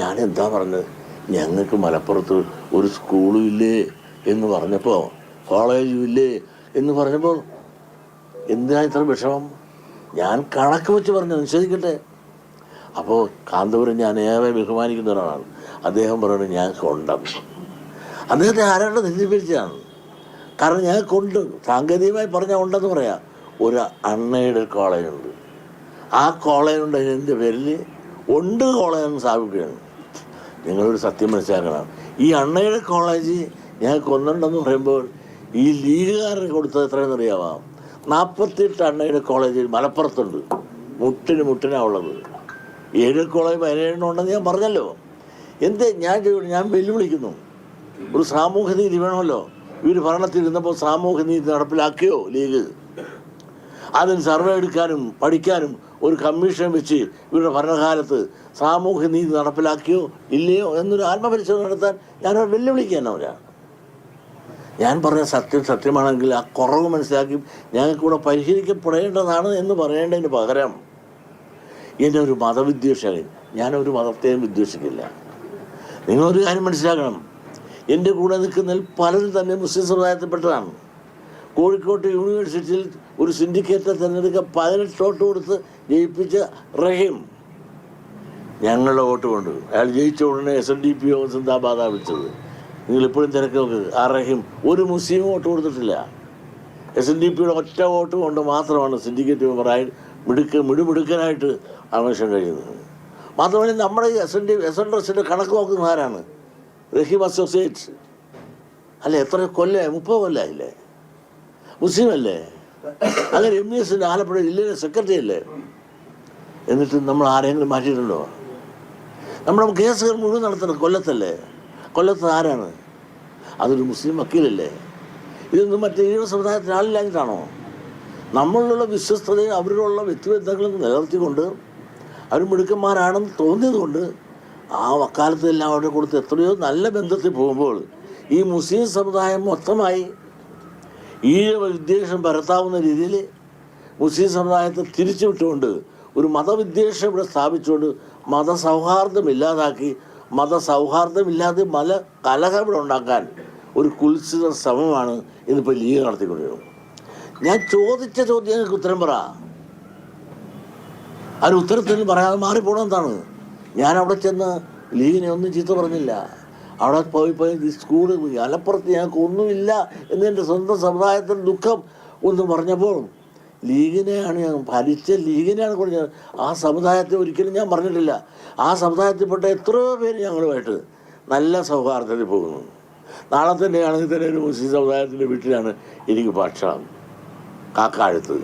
ഞാൻ എന്താ പറഞ്ഞത്, ഞങ്ങൾക്ക് മലപ്പുറത്ത് ഒരു സ്കൂളും ഇല്ലേ എന്ന് പറഞ്ഞപ്പോൾ, കോളേജും ഇല്ലേ എന്ന് പറഞ്ഞപ്പോൾ എന്തിനാ ഇത്ര വിഷമം? ഞാൻ കണക്ക് വെച്ച് പറഞ്ഞു, നിഷേധിക്കട്ടെ. അപ്പോൾ കാന്തപുരം ഞാൻ ഏറെ ബഹുമാനിക്കുന്ന ഒരാളാണ്. അദ്ദേഹം പറയുന്നത് ഞങ്ങൾക്കുണ്ടെന്ന്. അദ്ദേഹത്തെ ആരാണ്ട് തെറ്റിദ്ധരിച്ചാണ്. കാരണം ഞങ്ങൾക്കുണ്ട്, സാങ്കേതികമായി പറഞ്ഞാൽ ഉണ്ടെന്ന് പറയാം. ഒരു അൺഎയ്ഡഡ് കോളേജുണ്ട്. ആ കോളേജുണ്ട്, അതിൻ്റെ പേരിൽ ഉണ്ട് കോളേജെന്ന് സ്ഥാപിക്കുകയാണ്. നിങ്ങളൊരു സത്യം മനസ്സിലാക്കണം. ഈ അൺഎയ്ഡഡ് കോളേജ് ഞങ്ങൾക്ക് ഒന്നുണ്ടെന്ന് പറയുമ്പോൾ ഈ ലീഗുകാരന് കൊടുത്തത് എത്രയെന്ന് അറിയാവാം? 48 അൺഎയ്ഡഡ് കോളേജ് മലപ്പുറത്തുണ്ട്. മുട്ടിനാണ് ഉള്ളത്. 7 കോളേജ് 17 ഉണ്ടെന്ന് ഞാൻ പറഞ്ഞല്ലോ. ഞാൻ വെല്ലുവിളിക്കുന്നു. ഒരു സാമൂഹ്യ നീതി വേണമല്ലോ. ഇവർ ഭരണത്തിലിരുന്നപ്പോൾ സാമൂഹ്യ നീതി നടപ്പിലാക്കിയോ ലീഗ്? അതിന് സർവേ എടുക്കാനും പഠിക്കാനും ഒരു കമ്മീഷൻ വെച്ച് ഇവരുടെ ഭരണകാലത്ത് സാമൂഹ്യ നീതി നടപ്പിലാക്കിയോ ഇല്ലയോ എന്നൊരു ആത്മപരിശോധന നടത്താൻ ഞാനവർ വെല്ലുവിളിക്കാനവരാണ്. ഞാൻ പറഞ്ഞ സത്യമാണെങ്കിൽ ആ കുറവ് മനസ്സിലാക്കി ഞങ്ങൾക്കൂടെ പരിഹരിക്കപ്പെടേണ്ടതാണ് എന്ന് പറയേണ്ടതിന് പകരം എൻ്റെ ഒരു മതവിദ്വേഷകൻ, ഞാനൊരു മതത്തെയും വിദ്വേഷിക്കില്ല. നിങ്ങളൊരു കാര്യം മനസ്സിലാക്കണം, എൻ്റെ കൂടെ നിൽക്കുന്നതിൽ പലരും തന്നെ മുസ്ലിം സമുദായത്തിൽപ്പെട്ടതാണ്. കോഴിക്കോട്ട് യൂണിവേഴ്സിറ്റിയിൽ ഒരു സിൻഡിക്കേറ്ററെ തിരഞ്ഞെടുക്കാൻ 18 വോട്ട് കൊടുത്ത് ജയിപ്പിച്ച റഹീം ഞങ്ങളുടെ വോട്ട് കൊണ്ട് അയാൾ ജയിച്ച ഉടനെ SNDP സിന്ദാബാദാ വിളിച്ചത്. നിങ്ങളിപ്പോഴും തിരക്ക് നോക്ക്. ആ റഹീം ഒരു മുസ്ലിം വോട്ട് കൊടുത്തിട്ടില്ല. SNDPയുടെ ഒറ്റ വോട്ട് കൊണ്ട് മാത്രമാണ് സിൻഡിക്കേറ്റ് മെമ്പറായി മിടുമിടുക്കനായിട്ട് അന്വേഷണം കഴിയുന്നത്. മാത്രമല്ല നമ്മുടെ SNDP കണക്ക് നോക്കുന്ന ആരാണ്? റഹീം അസോസിയേറ്റ്സ് അല്ലേ? എത്ര കൊല്ലം? 30 കൊല്ലമായില്ലേ? മുസ്ലിം അല്ലേ? അങ്ങനെ MES ആലപ്പുഴ ജില്ലയിലെ സെക്രട്ടറി അല്ലേ? എന്നിട്ട് നമ്മൾ ആരെങ്കിലും മാറ്റിയിട്ടുണ്ടോ? നമ്മുടെ കേസുകൾ മുഴുവൻ നടത്തുന്നത് കൊല്ലത്തല്ലേ? കൊല്ലത്ത് ആരാണ്? അതൊരു മുസ്ലിം വക്കീലല്ലേ? ഇതൊന്നും മറ്റേ ഈഴവ സമുദായത്തിന് ആളില്ലാഞ്ഞിട്ടാണോ? നമ്മളിലുള്ള വിശ്വസ്തതയും അവരിലുള്ള വ്യക്തിബന്ധങ്ങളും നിലനിർത്തിക്കൊണ്ട് അവർ മിടുക്കന്മാരാണെന്ന് തോന്നിയതുകൊണ്ട് ആ വക്കാലത്തെല്ലാം അവിടെ കൊടുത്ത് എത്രയോ നല്ല ബന്ധത്തിൽ പോകുമ്പോൾ ഈ മുസ്ലിം സമുദായം മൊത്തമായി ഈഴവ വിദ്വേഷം പരത്താവുന്ന രീതിയിൽ മുസ്ലിം സമുദായത്തെ തിരിച്ചു വിട്ടുകൊണ്ട് ഒരു മതവിദ്വേഷം ഇവിടെ സ്ഥാപിച്ചുകൊണ്ട് മതസൗഹാർദ്ദമില്ലാതാക്കി, മതസൗഹാർദ്ദമില്ലാതെ കലഹം ഇവിടെ ഉണ്ടാക്കാൻ ഒരു കുൽസിത ശ്രമമാണ് ഇന്നിപ്പോൾ ലീഗ് നടത്തിക്കൊണ്ടിരുന്നത്. ഞാൻ ചോദിച്ച ചോദ്യങ്ങൾക്ക് ഉത്തരം പറ. ആ ഉത്തരത്തിന് പറയാതെ മാറിപ്പോണെന്താണ്? ഞാൻ അവിടെ ചെന്ന് ലീഗിനെ ഒന്നും ചീത്ത പറഞ്ഞില്ല. അവിടെ പോയി സ്കൂള് മലപ്പുറത്ത് ഞങ്ങൾക്ക് ഒന്നുമില്ല എന്നെൻ്റെ സ്വന്തം സമുദായത്തിൻ്റെ ദുഃഖം ഒന്ന് പറഞ്ഞപ്പോൾ ലീഗിനെയാണ് ഞാൻ ഭരിച്ച ലീഗിനെയാണ് പറഞ്ഞത്. ആ സമുദായത്തെ ഒരിക്കലും ഞാൻ പറഞ്ഞിട്ടില്ല. ആ സമുദായത്തിൽപ്പെട്ട എത്രയോ പേര് ഞങ്ങളുമായിട്ട് നല്ല സൗഹാർദ്ദത്തിൽ പോകുന്നു. നാളെ തന്നെയാണെങ്കിൽ തന്നെ ഒരു മുസ്ലിം സമുദായത്തിൻ്റെ വീട്ടിലാണ് എനിക്ക് ഭക്ഷണം കാക്കാഴത്ത്.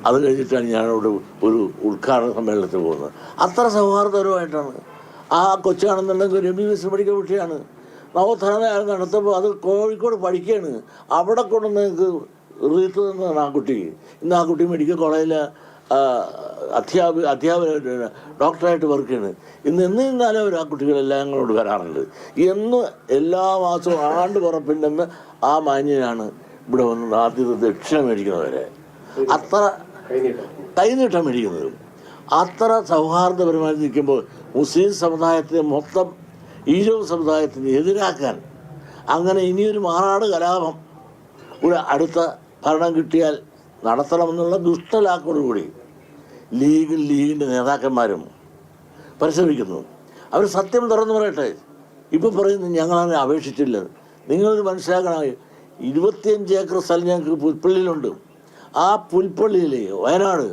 അത് കഴിഞ്ഞിട്ടാണ് ഞാനവിടെ ഒരു ഉദ്ഘാടന സമ്മേളനത്തിൽ പോകുന്നത്. അത്ര സൗഹാർദ്ദപരമായിട്ടാണ്. ആ കൊച്ചാണെന്നുണ്ടെങ്കിൽ ഒരു MBBS പഠിക്കുന്ന കുട്ടിയാണ്. നവോത്ഥാന നടത്തുമ്പോൾ അത് കോഴിക്കോട് പഠിക്കുകയാണ്. അവിടെ കൊണ്ടുവന്ന് നിങ്ങൾക്ക് റീത്ത് തന്നതാണ് ആ കുട്ടിക്ക്. ഇന്ന് ആ കുട്ടി മെഡിക്കൽ കോളേജിൽ അധ്യാപകരായിട്ട് ഡോക്ടറായിട്ട് വർക്ക് ചെയ്യണ്. ഇന്നാലും അവർ ആ കുട്ടികളെല്ലാം ഞങ്ങളോട് വരാറുണ്ട്. എല്ലാ മാസവും ആണ്ട് പുറപ്പിൻ്റെന്ന് ആ മാന്യനാണ് ഇവിടെ വന്ന് ആദ്യത്തെ ദക്ഷിണ മേടിക്കുന്നവരെ അത്ര കൈനീട്ടം മേടിക്കുന്നതും. അത്ര സൗഹാർദ്ദപരമായി നിൽക്കുമ്പോൾ മുസ്ലിം സമുദായത്തെ മൊത്തം ഈഴവ സമുദായത്തിന് എതിരാക്കാൻ അങ്ങനെ ഇനിയൊരു മാറാട് കലാപം ഇവിടെ അടുത്ത ഭരണം കിട്ടിയാൽ നടത്തണമെന്നുള്ള ദുഷ്ടലാക്കോടുകൂടി ലീഗിൻ്റെ നേതാക്കന്മാരും പരിശ്രമിക്കുന്നു. അവർ സത്യം തുറന്നു പറയട്ടെ. ഇപ്പം പറയുന്നു ഞങ്ങളങ്ങനെ അപേക്ഷിച്ചില്ല. നിങ്ങളൊരു മനസ്സിലാക്കണം, 25 ഏക്കർ സ്ഥലം ഞങ്ങൾക്ക് പുൽപ്പള്ളിയിലുണ്ട്. ആ പുൽപ്പള്ളിയിൽ വയനാട്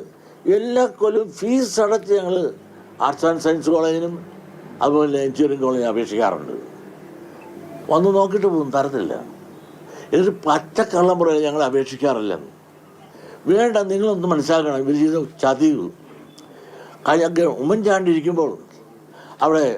എല്ലാ കൊല്ലവും ഫീസ് അടച്ച് ഞങ്ങൾ ആർട്സ് ആൻഡ് സയൻസ് കോളേജിനും അതുപോലെ എഞ്ചിനീയറിംഗ് കോളേജിനും അപേക്ഷിക്കാറുണ്ട്. വന്ന് നോക്കിയിട്ട് പോകും, തരത്തില്ല. എന്നിട്ട് പച്ചക്കള്ളം പറയുക ഞങ്ങൾ അപേക്ഷിക്കാറില്ലെന്ന്. വേണ്ട, നിങ്ങളൊന്ന് മനസ്സിലാക്കണം. ഇവർ ചെയ്ത ചതിവ്. ഉമ്മൻചാണ്ടി ഇരിക്കുമ്പോൾ അവിടെ